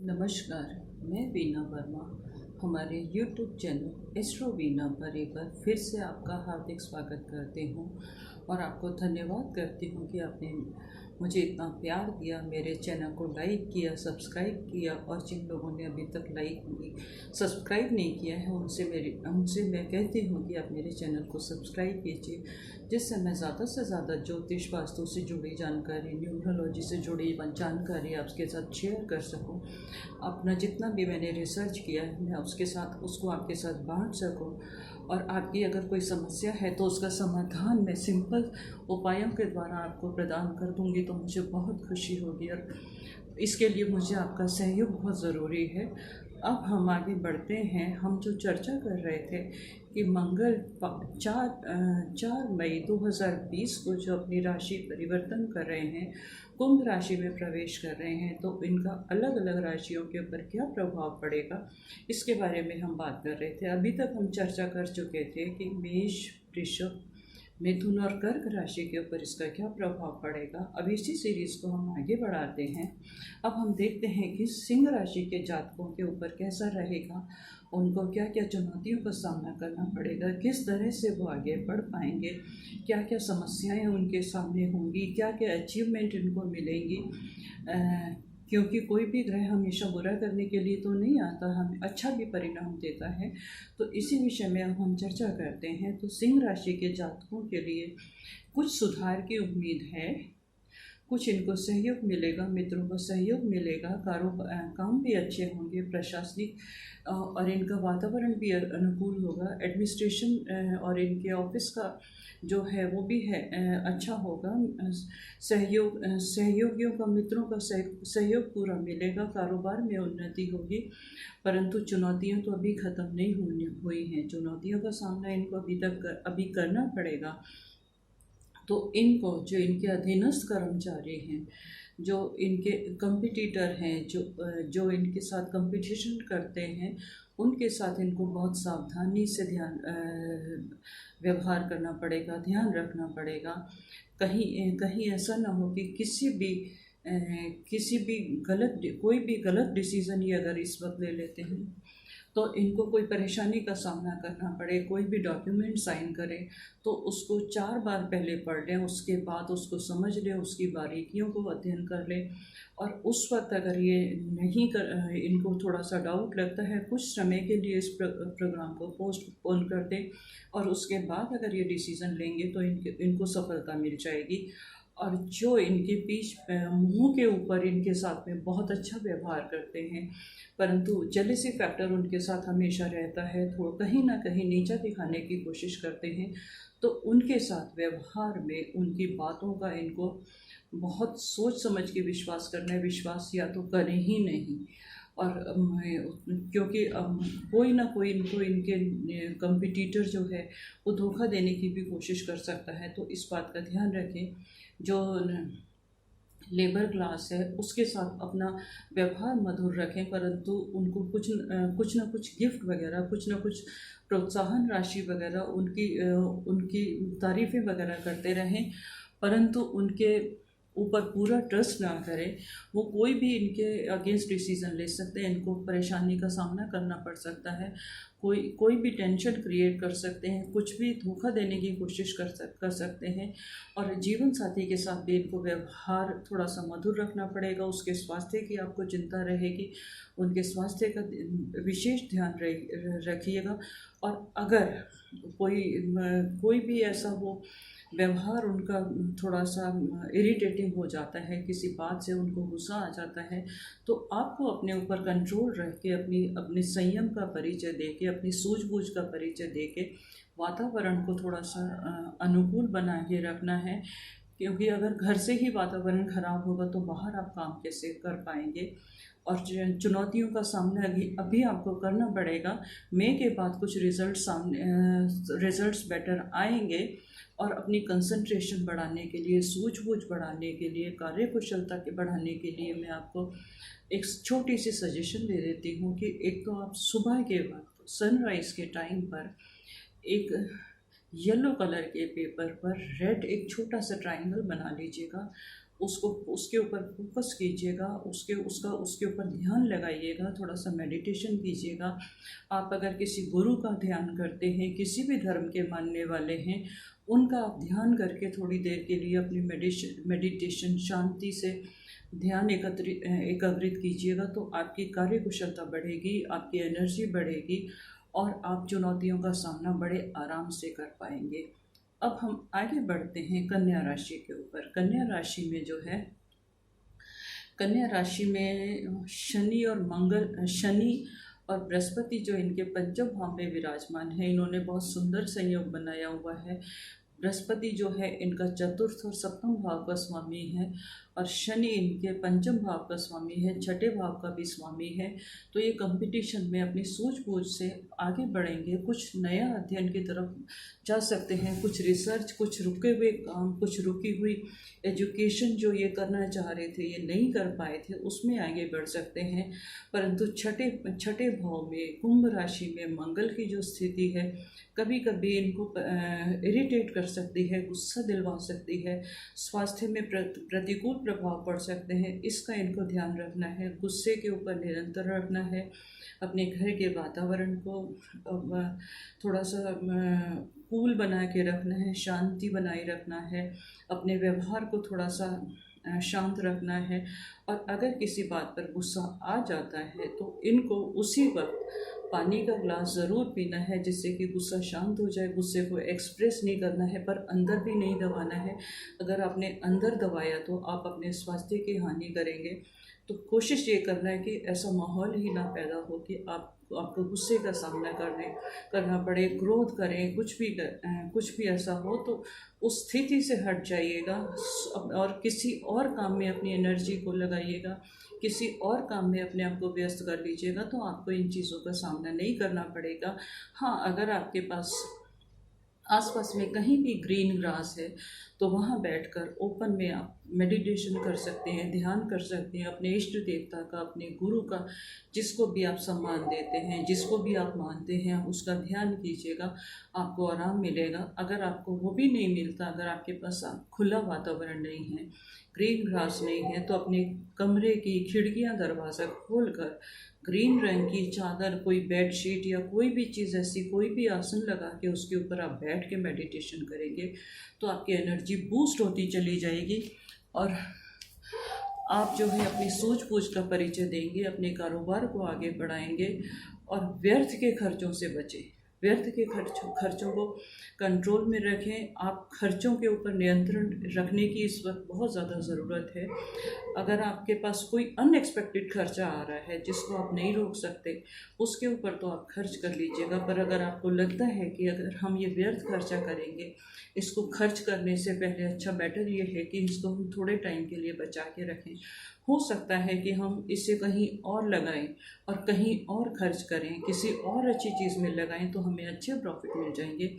नमस्कार, मैं वीना वर्मा। हमारे YouTube चैनल एस्ट्रो वीना पर एक बार फिर से आपका हार्दिक स्वागत करती हूँ और आपको धन्यवाद करती हूँ कि आपने मुझे इतना प्यार दिया, मेरे चैनल को लाइक किया, सब्सक्राइब किया। और जिन लोगों ने अभी तक सब्सक्राइब नहीं किया है उनसे मैं कहती हूँ कि आप मेरे चैनल को सब्सक्राइब कीजिए, जिससे मैं ज़्यादा से ज़्यादा ज्योतिष वास्तु से जुड़ी जानकारी, न्यूमरोलॉजी से जुड़ी जानकारी आपके साथ शेयर कर सकूँ। अपना जितना भी मैंने रिसर्च किया है मैं उसको आपके साथ बांट सकूं, और आपकी अगर कोई समस्या है तो उसका समाधान मैं सिंपल उपायों के द्वारा आपको प्रदान कर दूंगी, तो मुझे बहुत खुशी होगी। और इसके लिए मुझे आपका सहयोग बहुत ज़रूरी है। अब हम आगे बढ़ते हैं। हम जो चर्चा कर रहे थे कि मंगल 4 मई 2020 को जो अपनी राशि परिवर्तन कर रहे हैं, कुंभ राशि में प्रवेश कर रहे हैं, तो इनका अलग अलग राशियों के ऊपर क्या प्रभाव पड़ेगा, इसके बारे में हम बात कर रहे थे। अभी तक हम चर्चा कर चुके थे कि मेष, वृषभ, मिथुन और कर्क राशि के ऊपर इसका क्या प्रभाव पड़ेगा। अब इसी सीरीज़ को हम आगे बढ़ाते हैं। अब हम देखते हैं कि सिंह राशि के जातकों के ऊपर कैसा रहेगा, उनको क्या क्या चुनौतियों का सामना करना पड़ेगा, किस तरह से वो आगे बढ़ पाएंगे, क्या क्या समस्याएं उनके सामने होंगी, क्या क्या अचीवमेंट इनको मिलेंगी। क्योंकि कोई भी ग्रह हमेशा बुरा करने के लिए तो नहीं आता, हमें अच्छा भी परिणाम देता है। तो इसी विषय में अब हम चर्चा करते हैं। तो सिंह राशि के जातकों के लिए कुछ सुधार की उम्मीद है, कुछ इनको सहयोग मिलेगा, मित्रों का सहयोग मिलेगा, काम भी अच्छे होंगे, प्रशासनिक और इनका वातावरण भी अनुकूल होगा। एडमिनिस्ट्रेशन और इनके ऑफिस का जो है वो भी है अच्छा होगा। सहयोगियों का, मित्रों का सहयोग पूरा मिलेगा, कारोबार में उन्नति होगी। परंतु चुनौतियां तो अभी ख़त्म नहीं हुई हैं, चुनौतियों का सामना इनको अभी करना पड़ेगा। तो इनको, जो इनके अधीनस्थ कर्मचारी हैं, जो इनके कंपटीटर हैं, जो इनके साथ कंपटीशन करते हैं, उनके साथ इनको बहुत सावधानी से व्यवहार करना पड़ेगा, ध्यान रखना पड़ेगा। कहीं ऐसा ना हो कि कोई भी गलत डिसीज़न ये अगर इस वक्त ले लेते हैं तो इनको कोई परेशानी का सामना करना पड़े। कोई भी डॉक्यूमेंट साइन करें तो उसको 4 बार पहले पढ़ लें, उसके बाद उसको समझ लें, उसकी बारीकियों को अध्ययन कर लें। और उस वक्त अगर ये नहीं कर इनको थोड़ा सा डाउट लगता है, कुछ समय के लिए इस प्रोग्राम को पोस्टपोन कर दें, और उसके बाद अगर ये डिसीज़न लेंगे तो इनको सफलता मिल जाएगी। और जो इनके मुंह के ऊपर इनके साथ में बहुत अच्छा व्यवहार करते हैं, परंतु जेलसी फैक्टर उनके साथ हमेशा रहता है, थोड़ा कहीं ना कहीं नीचा दिखाने की कोशिश करते हैं, तो उनके साथ व्यवहार में उनकी बातों का इनको बहुत सोच समझ के विश्वास करना है। विश्वास या तो करें ही नहीं। और क्योंकि कोई ना कोई इनके कंपटीटर जो है वो धोखा देने की भी कोशिश कर सकता है, तो इस बात का ध्यान रखें। जो लेबर क्लास है उसके साथ अपना व्यवहार मधुर रखें, परंतु उनको कुछ ना कुछ गिफ्ट वगैरह, कुछ ना कुछ प्रोत्साहन राशि वगैरह, उनकी तारीफ़ें वगैरह करते रहें, परंतु उनके ऊपर पूरा ट्रस्ट ना करें। वो कोई भी इनके अगेंस्ट डिसीज़न ले सकते हैं, इनको परेशानी का सामना करना पड़ सकता है, कोई भी टेंशन क्रिएट कर सकते हैं, कुछ भी धोखा देने की कोशिश कर सकते हैं। और जीवन साथी के साथ भी इनको व्यवहार थोड़ा सा मधुर रखना पड़ेगा। उसके स्वास्थ्य की आपको चिंता रहेगी, उनके स्वास्थ्य का विशेष ध्यान रखिएगा। और अगर कोई भी ऐसा वो व्यवहार उनका थोड़ा सा इरिटेटिंग हो जाता है, किसी बात से उनको गुस्सा आ जाता है, तो आपको अपने ऊपर कंट्रोल रख के अपने संयम का परिचय दे के, अपनी सूझबूझ का परिचय दे के वातावरण को थोड़ा सा अनुकूल बना के रखना है। क्योंकि अगर घर से ही वातावरण खराब होगा तो बाहर आप काम कैसे कर पाएंगे। और चुनौतियों का सामना अभी आपको करना पड़ेगा। मई के बाद कुछ रिजल्ट्स बेटर आएंगे, और अपनी कंसंट्रेशन बढ़ाने के लिए, सूझबूझ बढ़ाने के लिए, कार्यकुशलता के बढ़ाने के लिए मैं आपको एक छोटी सी सजेशन दे देती हूँ कि एक तो आप सुबह के वक्त सनराइज़ के टाइम पर एक येलो कलर के पेपर पर रेड एक छोटा सा ट्रायंगल बना लीजिएगा, उसको उसके ऊपर फोकस कीजिएगा, उसके ऊपर ध्यान लगाइएगा, थोड़ा सा मेडिटेशन कीजिएगा। आप अगर किसी गुरु का ध्यान करते हैं, किसी भी धर्म के मानने वाले हैं, उनका आप ध्यान करके थोड़ी देर के लिए अपनी मेडिटेशन शांति से ध्यान एकाग्रित कीजिएगा, तो आपकी कार्य कुशलता बढ़ेगी, आपकी एनर्जी बढ़ेगी और आप चुनौतियों का सामना बड़े आराम से कर पाएंगे। अब हम आगे बढ़ते हैं कन्या राशि के ऊपर। कन्या राशि में जो है, कन्या राशि में शनि और बृहस्पति जो इनके पंचम भाव में विराजमान है, इन्होंने बहुत सुंदर संयोग बनाया हुआ है। बृहस्पति जो है इनका चतुर्थ और सप्तम भाव का स्वामी है और शनि इनके पंचम भाव का स्वामी है, छठे भाव का भी स्वामी है। तो ये कंपटीशन में अपनी सूझबूझ से आगे बढ़ेंगे, कुछ नया अध्ययन की तरफ जा सकते हैं, कुछ रिसर्च, कुछ रुके हुए काम, कुछ रुकी हुई एजुकेशन जो ये करना चाह रहे थे, ये नहीं कर पाए थे, उसमें आगे बढ़ सकते हैं। परंतु छठे भाव में कुंभ राशि में मंगल की जो स्थिति है, कभी कभी इनको इरिटेट कर सकती है, गुस्सा दिलवा सकती है, स्वास्थ्य में प्रतिकूल प्रभाव पड़ सकते हैं। इसका इनको ध्यान रखना है, गुस्से के ऊपर निरंतर रखना है, अपने घर के वातावरण को थोड़ा सा कूल बना के रखना है, शांति बनाए रखना है, अपने व्यवहार को थोड़ा सा शांत रखना है। और अगर किसी बात पर गुस्सा आ जाता है तो इनको उसी वक्त पानी का ग्लास ज़रूर पीना है, जिससे कि गुस्सा शांत हो जाए। गुस्से को एक्सप्रेस नहीं करना है पर अंदर भी नहीं दबाना है। अगर आपने अंदर दबाया तो आप अपने स्वास्थ्य की हानि करेंगे। तो कोशिश ये करना है कि ऐसा माहौल ही ना पैदा हो कि आपको गुस्से का सामना करना पड़े, क्रोध करें, कुछ भी ऐसा हो तो उस स्थिति से हट जाइएगा और किसी और काम में अपनी एनर्जी को लगाइएगा, किसी और काम में अपने आप को व्यस्त कर लीजिएगा, तो आपको इन चीज़ों का सामना नहीं करना पड़ेगा। हाँ, अगर आपके पास आसपास में कहीं भी ग्रीन ग्रास है तो वहाँ बैठकर ओपन में आप मेडिटेशन कर सकते हैं, ध्यान कर सकते हैं, अपने इष्ट देवता का, अपने गुरु का, जिसको भी आप सम्मान देते हैं, जिसको भी आप मानते हैं, उसका ध्यान कीजिएगा, आपको आराम मिलेगा। अगर आपको वो भी नहीं मिलता, अगर आपके पास खुला वातावरण नहीं है, ग्रीन ग्रास नहीं है, तो अपने कमरे की खिड़कियाँ दरवाज़ा खोलकर ग्रीन रंग की चादर, कोई बेड शीट या कोई भी चीज़ ऐसी, कोई भी आसन लगा के उसके ऊपर आप बैठ के मेडिटेशन करेंगे तो आपकी एनर्जी बूस्ट होती चली जाएगी और आप जो है अपनी सूझबूझ का परिचय देंगे, अपने कारोबार को आगे बढ़ाएंगे और व्यर्थ के खर्चों से बचें। व्यर्थ के खर्चों को कंट्रोल में रखें। आप खर्चों के ऊपर नियंत्रण रखने की इस वक्त बहुत ज़्यादा ज़रूरत है। अगर आपके पास कोई अनएक्सपेक्टेड खर्चा आ रहा है जिसको आप नहीं रोक सकते, उसके ऊपर तो आप खर्च कर लीजिएगा। पर अगर आपको लगता है कि अगर हम ये व्यर्थ खर्चा करेंगे, इसको खर्च करने से पहले अच्छा बेटर ये है कि इसको हम थोड़े टाइम के लिए बचा के रखें। हो सकता है कि हम इसे कहीं और लगाएं और कहीं और खर्च करें, किसी और अच्छी चीज़ में लगाएं तो हमें अच्छे प्रॉफिट मिल जाएंगे।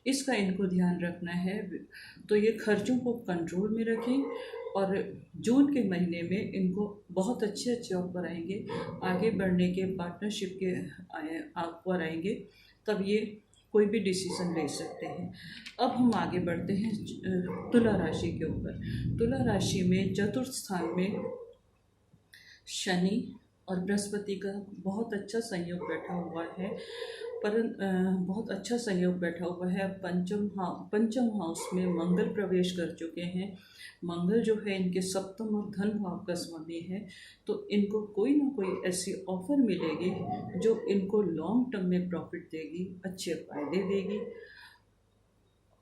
इसका इनको ध्यान रखना है। तो ये खर्चों को कंट्रोल में रखें और जून के महीने में इनको बहुत अच्छे ऑफर आएंगे, आगे बढ़ने के पार्टनरशिप के ऑफर आएंगे, तब ये कोई भी डिसीज़न ले सकते हैं। अब हम आगे बढ़ते हैं तुला राशि के ऊपर। तुला राशि में चतुर्थ स्थान में शनि और बृहस्पति का बहुत अच्छा संयोग बैठा हुआ है, बहुत अच्छा संयोग बैठा हुआ है। पंचम हाउस में मंगल प्रवेश कर चुके हैं। मंगल जो है इनके सप्तम और धन भाव का स्वामी है, तो इनको कोई ना कोई ऐसी ऑफर मिलेगी जो इनको लॉन्ग टर्म में प्रॉफिट देगी, अच्छे फायदे देगी।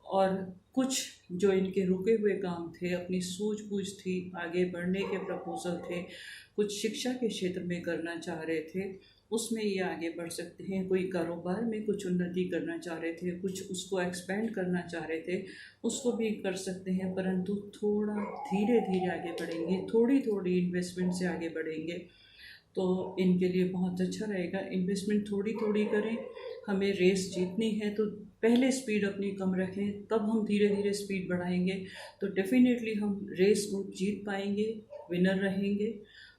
और कुछ जो इनके रुके हुए काम थे, अपनी सूझबूझ थी, आगे बढ़ने के प्रपोजल थे, कुछ शिक्षा के क्षेत्र में करना चाह रहे थे, उसमें ये आगे बढ़ सकते हैं। कोई कारोबार में कुछ उन्नति करना चाह रहे थे, कुछ उसको एक्सपेंड करना चाह रहे थे, उसको भी कर सकते हैं। परंतु थोड़ा धीरे धीरे आगे बढ़ेंगे, थोड़ी थोड़ी इन्वेस्टमेंट से आगे बढ़ेंगे तो इनके लिए बहुत अच्छा रहेगा। इन्वेस्टमेंट थोड़ी थोड़ी करें। हमें रेस जीतनी है तो पहले स्पीड अपनी कम रखें, तब हम धीरे धीरे स्पीड बढ़ाएंगे तो डेफिनेटली हम रेस को जीत पाएंगे, विनर रहेंगे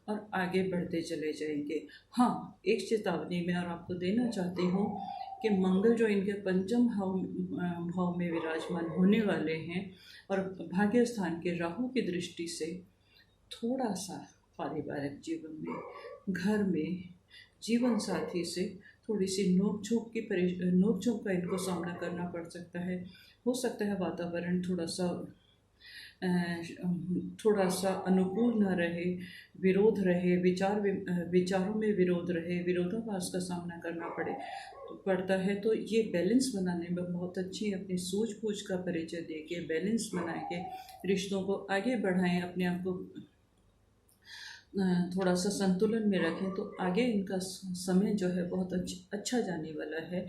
और आगे बढ़ते चले जाएंगे। हाँ, एक चेतावनी मैं और आपको देना चाहती हूँ कि मंगल जो इनके पंचम भाव में विराजमान होने वाले हैं और भाग्य स्थान के राहु की दृष्टि से थोड़ा सा पारिवारिक जीवन में, घर में जीवन साथी से थोड़ी सी नोक झोंक का इनको सामना करना पड़ सकता है। हो सकता है वातावरण अ, थोड़ा सा अनुकूल न रहे, विरोध रहे, विचारों में विरोध रहे, विरोधाभास का सामना करना पड़ता है। तो ये बैलेंस बनाने में बहुत अच्छी अपनी सूझबूझ का परिचय देके बैलेंस बना के रिश्तों को आगे बढ़ाएं, अपने आप को थोड़ा सा संतुलन में रखें, तो आगे इनका समय जो है बहुत अच्छा जाने वाला है।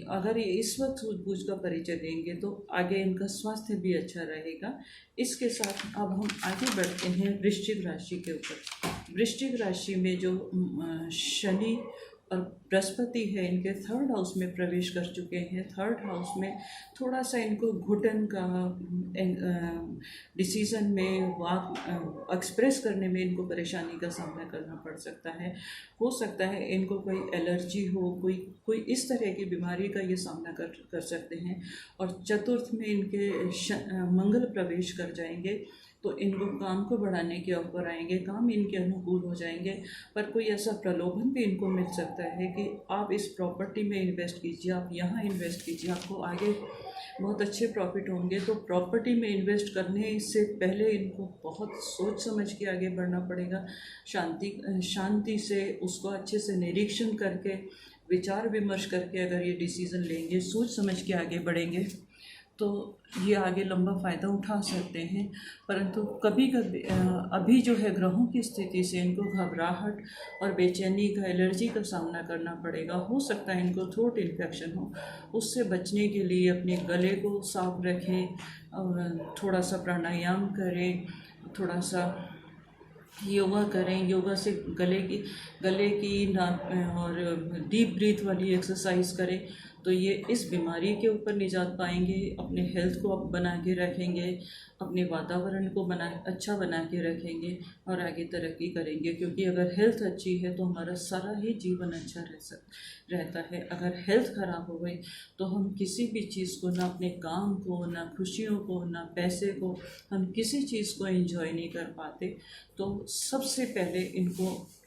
अगर ये इस वक्त सूझबूझ का परिचय देंगे तो आगे इनका स्वास्थ्य भी अच्छा रहेगा। इसके साथ अब हम आगे बढ़ते हैं वृश्चिक राशि के ऊपर। वृश्चिक राशि में जो शनि और बृहस्पति है, इनके थर्ड हाउस में प्रवेश कर चुके हैं। थर्ड हाउस में थोड़ा सा इनको घुटन का, डिसीज़न में, वाक एक्सप्रेस करने में इनको परेशानी का सामना करना पड़ सकता है। हो सकता है इनको कोई एलर्जी हो, कोई इस तरह की बीमारी का ये सामना कर सकते हैं। और चतुर्थ में इनके मंगल प्रवेश कर जाएंगे, तो इनको काम को बढ़ाने के ऑफर आएंगे, काम इनके अनुकूल हो जाएंगे। पर कोई ऐसा प्रलोभन भी इनको मिल सकता है कि आप इस प्रॉपर्टी में इन्वेस्ट कीजिए, आप यहाँ इन्वेस्ट कीजिए, आपको आगे बहुत अच्छे प्रॉफिट होंगे। तो प्रॉपर्टी में इन्वेस्ट करने से पहले इनको बहुत सोच समझ के आगे बढ़ना पड़ेगा। शांति से उसको अच्छे से निरीक्षण करके, विचार विमर्श करके अगर ये डिसीज़न लेंगे, सोच समझ के आगे बढ़ेंगे, तो ये आगे लंबा फ़ायदा उठा सकते हैं। परंतु कभी कभी अभी जो है ग्रहों की स्थिति से इनको घबराहट और बेचैनी का, एलर्जी का सामना करना पड़ेगा। हो सकता है इनको थ्रोट इन्फेक्शन हो। उससे बचने के लिए अपने गले को साफ रखें, और थोड़ा सा प्राणायाम करें, थोड़ा सा योगा करें। योगा से गले की और डीप ब्रीथ वाली एक्सरसाइज करें, तो ये इस बीमारी के ऊपर निजात पाएंगे। अपने हेल्थ को अब बना के रखेंगे, अपने वातावरण को अच्छा बना के रखेंगे और आगे तरक्की करेंगे। क्योंकि अगर हेल्थ अच्छी है तो हमारा सारा ही जीवन अच्छा रहता है। अगर हेल्थ ख़राब हो गई तो हम किसी भी चीज़ को, ना अपने काम को, ना खुशियों को, ना पैसे को, हम किसी चीज़ को एंजॉय नहीं कर पाते। तो सबसे पहले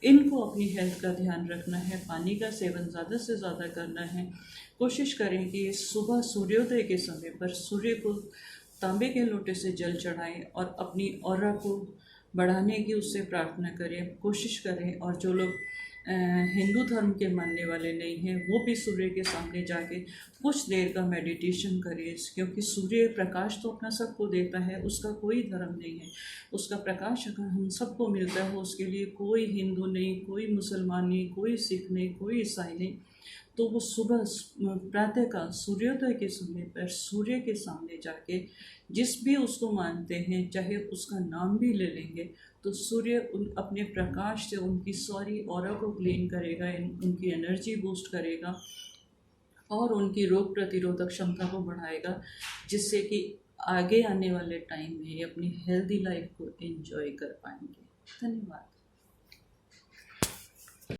इनको अपनी हेल्थ का ध्यान रखना है। पानी का सेवन ज़्यादा से ज़्यादा करना है। कोशिश करें कि सुबह सूर्योदय के समय पर सूर्य को तांबे के लोटे से जल चढ़ाएं और अपनी ऑरा को बढ़ाने की उससे प्रार्थना करें, कोशिश करें। और जो लोग हिंदू धर्म के मानने वाले नहीं हैं, वो भी सूर्य के सामने जाके कुछ देर का मेडिटेशन करें। क्योंकि सूर्य प्रकाश तो अपना सबको देता है, उसका कोई धर्म नहीं है। उसका प्रकाश अगर हम सबको मिलता है, उसके लिए कोई हिंदू नहीं, कोई मुसलमान नहीं, कोई सिख नहीं, कोई ईसाई नहीं। तो वो सुबह प्रातःकाल सूर्योदय के समय पर सूर्य के सामने जाके जिस भी उसको मानते हैं, चाहे उसका नाम भी ले लेंगे, तो सूर्य अपने प्रकाश से उनकी सारी ऑरा को क्लीन करेगा, उनकी एनर्जी बूस्ट करेगा और उनकी रोग प्रतिरोधक क्षमता को बढ़ाएगा, जिससे कि आगे आने वाले टाइम में अपनी हेल्दी लाइफ को एंजॉय कर पाएंगे। धन्यवाद।